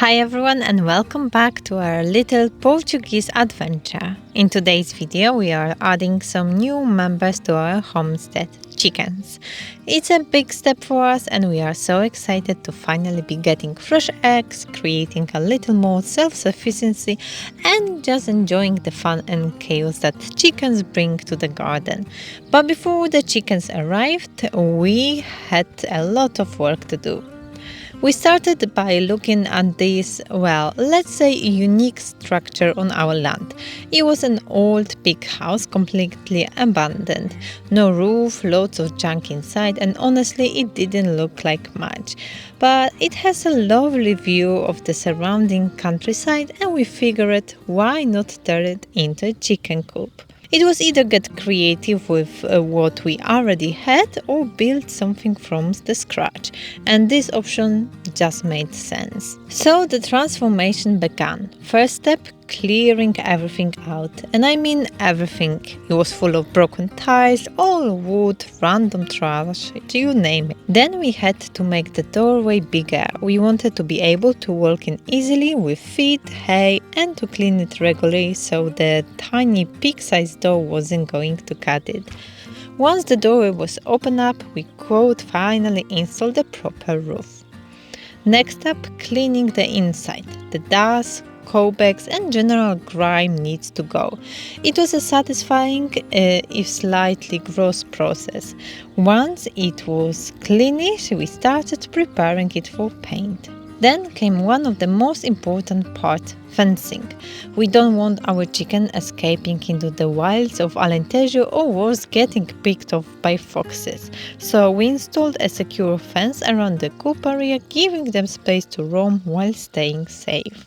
Hi everyone and welcome back to our little Portuguese adventure. In today's video we are adding some new members to our homestead, chickens. It's a big step for us and we are so excited to finally be getting fresh eggs, creating a little more self-sufficiency and just enjoying the fun and chaos that chickens bring to the garden. But before the chickens arrived, we had a lot of work to do. We started by looking at this, let's say unique structure on our land. It was an old pig house, completely abandoned. No roof, lots of junk inside, and honestly it didn't look like much. But it has a lovely view of the surrounding countryside and we figured why not turn it into a chicken coop. It was either get creative with what we already had or build something from the scratch, and this option just made sense. So the transformation began. First step, clearing everything out, and I mean everything. It was full of broken tiles, old wood, random trash, you name it. Then we had to make the doorway bigger. We wanted to be able to walk in easily with feet, hay, and to clean it regularly so the tiny pig-sized door wasn't going to cut it. Once the doorway was opened up, we could finally install the proper roof. Next up, cleaning the inside. The dust, cobwebs and general grime needs to go. It was a satisfying, if slightly gross process. Once it was cleanish, we started preparing it for paint. Then came one of the most important parts, fencing. We don't want our chicken escaping into the wilds of Alentejo or worse, getting picked off by foxes. So we installed a secure fence around the coop area, giving them space to roam while staying safe.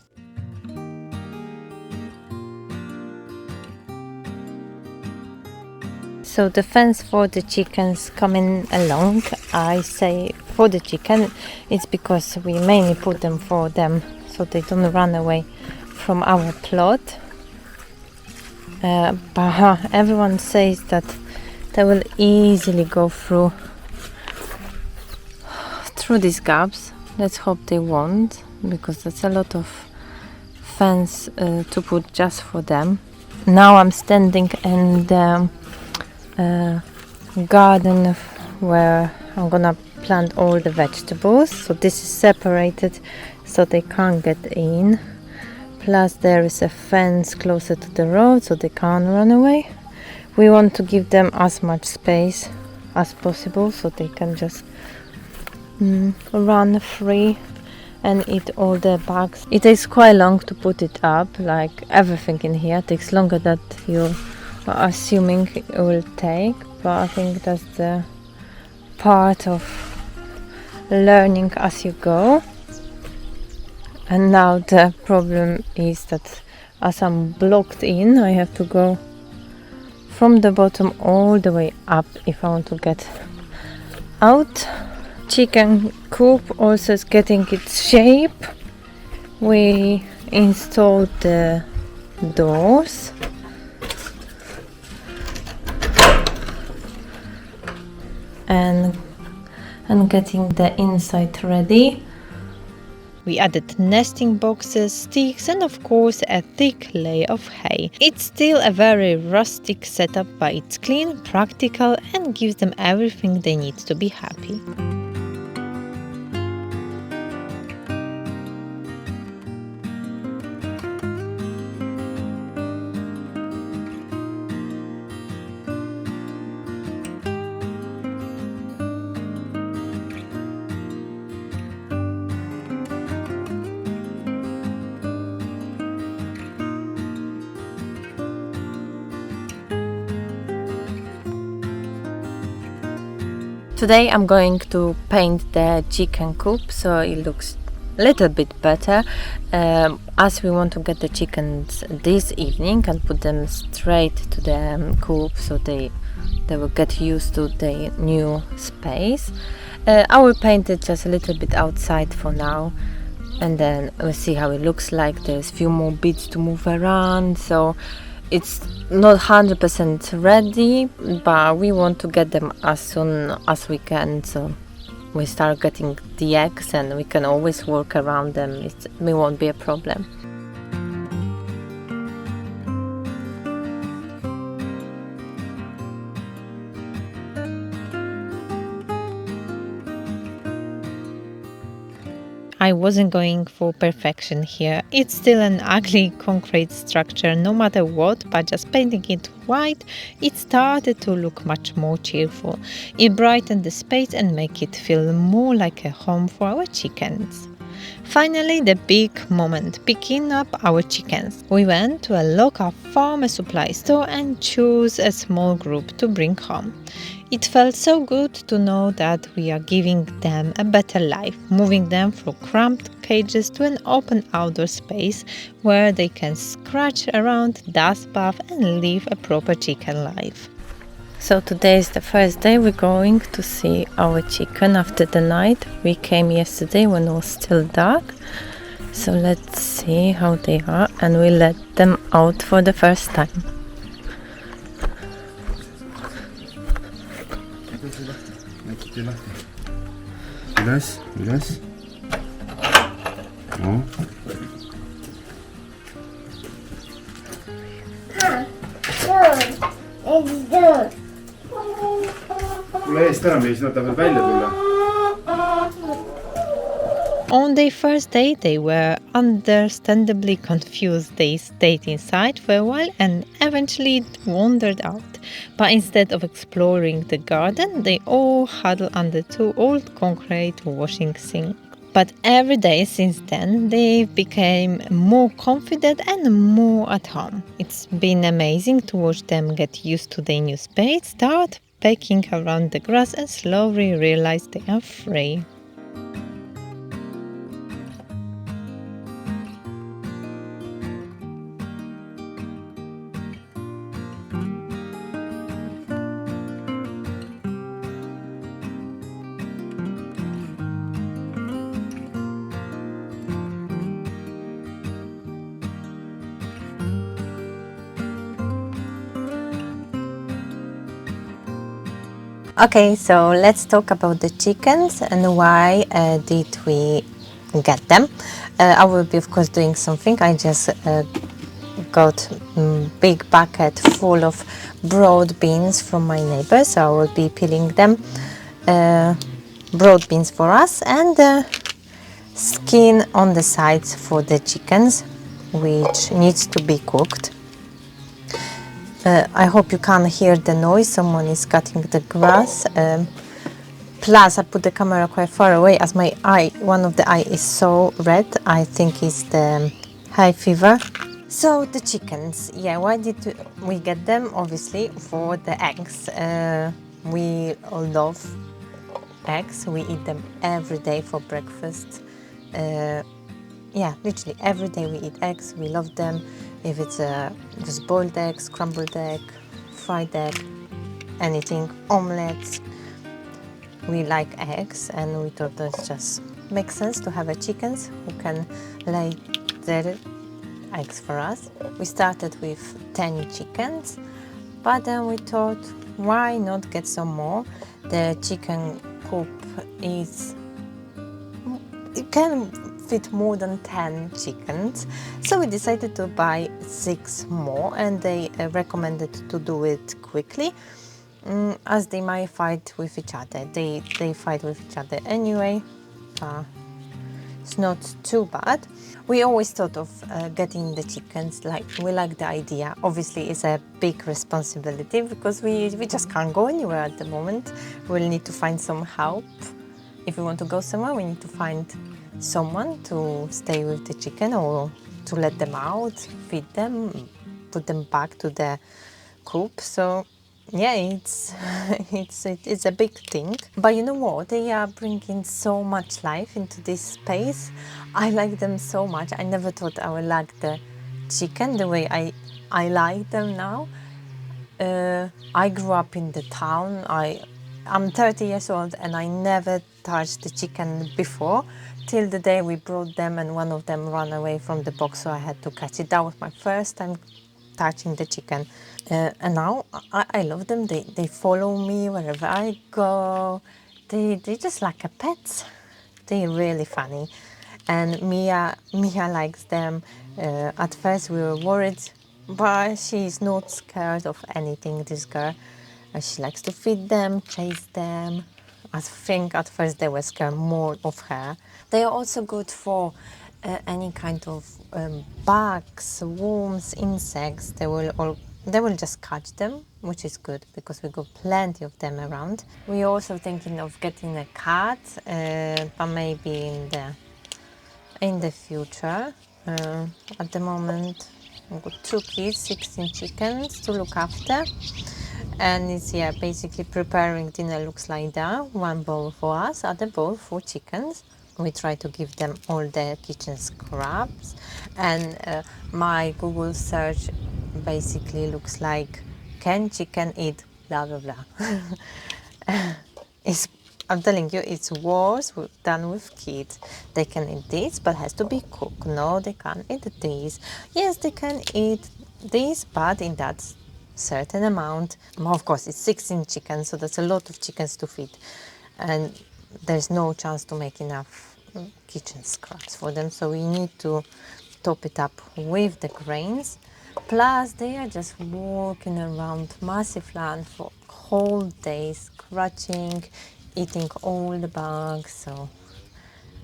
So the fence for the chickens coming along, I say for the chicken, it's because we mainly put them for them so they don't run away from our plot. But everyone says that they will easily go through these gaps. Let's hope they won't, because that's a lot of fence to put just for them. Now I'm standing in the garden where I'm gonna plant all the vegetables, so this is separated so they can't get in, plus there is a fence closer to the road so they can't run away. We want to give them as much space as possible so they can just run free and eat all the bugs. It takes quite long to put it up, like everything in here takes longer than you assuming it will take, but I think that's the part of learning as you go. And now the problem is that as I'm blocked in, I have to go from the bottom all the way up if I want to get out. Chicken coop also is getting its shape. We installed the doors. And getting the inside ready. We added nesting boxes, sticks and of course a thick layer of hay. It's still a very rustic setup, but it's clean, practical and gives them everything they need to be happy. Today I'm going to paint the chicken coop so it looks a little bit better. As we want to get the chickens this evening and put them straight to the coop so they will get used to the new space. I will paint it just a little bit outside for now and then we'll see how it looks like. There's a few more bits to move around, so it's not 100% ready, but we want to get them as soon as we can, so we start getting the eggs, and we can always work around them. It won't be a problem. I wasn't going for perfection here. It's still an ugly concrete structure no matter what, but just painting it white, it started to look much more cheerful. It brightened the space and make it feel more like a home for our chickens. Finally, the big moment, picking up our chickens. We went to a local farmer supply store and chose a small group to bring home. It felt so good to know that we are giving them a better life, moving them from cramped cages to an open outdoor space where they can scratch around, dust bath, and live a proper chicken life. So today is the first day we're going to see our chicken after the night. We came yesterday when it was still dark. So let's see how they are, and we let them out for the first time. Relax. No. Tule eest ära, me ei saa ta veel välja tulla. On their first day, they were understandably confused. They stayed inside for a while and eventually wandered out. But instead of exploring the garden, they all huddled under two old concrete washing sinks. But every day since then, they became more confident and more at home. It's been amazing to watch them get used to their new space, start pecking around the grass, and slowly realize they are free. Okay, so let's talk about the chickens and why did we get them. I will be of course doing something. I just got big bucket full of broad beans from my neighbor, so I will be peeling them. Broad beans for us, and skin on the sides for the chickens, which needs to be cooked. I hope you can't hear the noise. Someone is cutting the grass. Plus, I put the camera quite far away as my eye, one of the eye is so red. I think it's the high fever. So the chickens, yeah, why did we get them? Obviously for the eggs. We love eggs. We eat them every day for breakfast. Yeah, literally every day we eat eggs. We love them. If it's just boiled egg, scrambled egg, fried egg, anything, omelets. We like eggs, and we thought that just makes sense to have a chickens who can lay their eggs for us. We started with 10 chickens, but then we thought, why not get some more? The chicken coop it can fit more than 10 chickens, so we decided to buy 6 more, and they recommended to do it quickly, as they might fight with each other. They fight with each other anyway. It's not too bad. We always thought of getting the chickens, like we like the idea. Obviously it's a big responsibility because we just can't go anywhere at the moment. We'll need to find some help. If we want to go somewhere, we need to find someone to stay with the chicken or to let them out, feed them, put them back to the coop. So yeah, it's a big thing. But you know what? They are bringing so much life into this space. I like them so much. I never thought I would like the chicken the way I like them now. I grew up in the town. I'm 30 years old and I never touched the chicken before, till the day we brought them and one of them ran away from the box, so I had to catch it. That was my first time touching the chicken. And now I love them. They follow me wherever I go. They just like a pets. They're really funny, and Mia likes them. At first we were worried, but she's not scared of anything. This girl, she likes to feed them, chase them. I think at first they were scared more of her. They are also good for any kind of bugs, worms, insects. They will just catch them, which is good because we got plenty of them around. We're also thinking of getting a cat, but maybe in the future. At the moment, we've got 2 kids, 16 chickens to look after. And it's basically preparing dinner looks like that. 1 bowl for us, other bowl for chickens. We try to give them all the kitchen scraps, and my Google search basically looks like, can chicken eat blah blah blah. I'm telling you, it's worse than with kids. They can eat this, but has to be cooked. No, they can't eat this. Yes, they can eat this, but in that certain amount. Of course, it's 16 chickens, so that's a lot of chickens to feed, and there's no chance to make enough kitchen scraps for them. So we need to top it up with the grains. Plus, they are just walking around massive land for whole days, scratching, eating all the bugs. So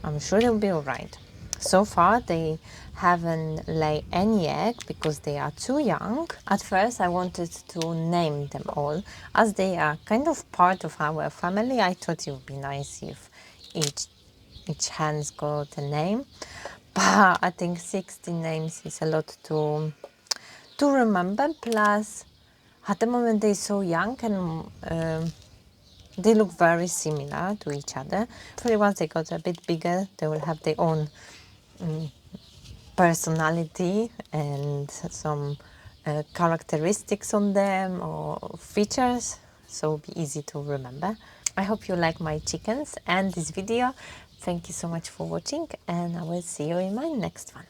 I'm sure they'll be all right. So far, they haven't laid any egg because they are too young. At first, I wanted to name them all. As they are kind of part of our family, I thought it would be nice if each hen's got a name. But I think 60 names is a lot to remember. Plus, at the moment, they're so young and they look very similar to each other. Hopefully, once they got a bit bigger, they will have their own personality and some characteristics on them or features, so it'll be easy to remember. I hope you like my chickens and this video. Thank you so much for watching, and I will see you in my next one.